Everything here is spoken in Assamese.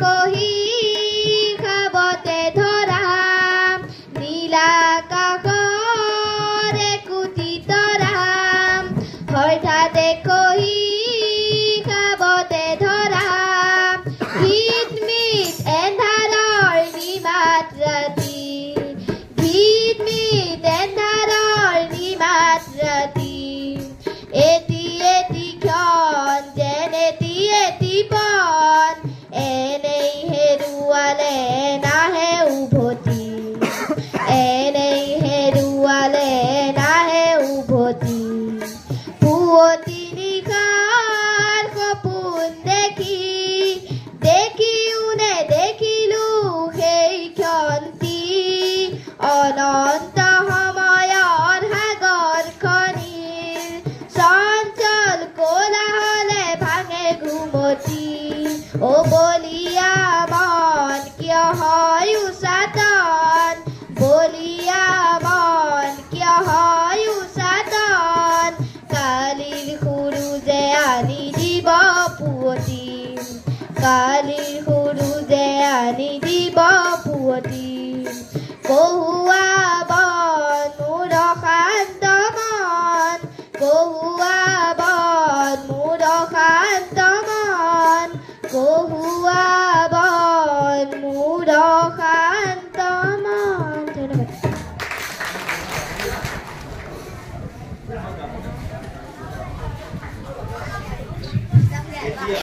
কহি খাবতে ধৰা নীলাকাশৰে কুটি তৰা হঠাতে কহি খাবতে ধৰা গীত-মিত এন্ধাৰৰ নিমাত ৰাতি গীত-মিত এন্ধাৰৰ নিমাত ৰাতি এটি এটি ক্ষণ যেন এটি এটি পণ এনেই হেৰুৱালে নাহে উভতি এনেই হেৰুৱালে নাহে উভতি পুৱতি নিশাৰ সপোন দেখি দেখিও নেদেখিলো সেই ক্ষণটি অনন্ত সময়ৰ সাগৰখনিৰ চঞ্চল কোলাহলে ভাঙে ঘুমতি ও বলিয়া মন কিয় হয় উচাতন বলিয়া মন কিয় হয় উচাতন কালিৰ সুৰুজে আনি দিব পুৱতি কালিৰ সুৰুজে আনি দিব পুৱতি কহুৱা বন মোৰ শান্ত মন কহুৱা বন মোৰ শান্ত মন কহুৱা বন মোৰ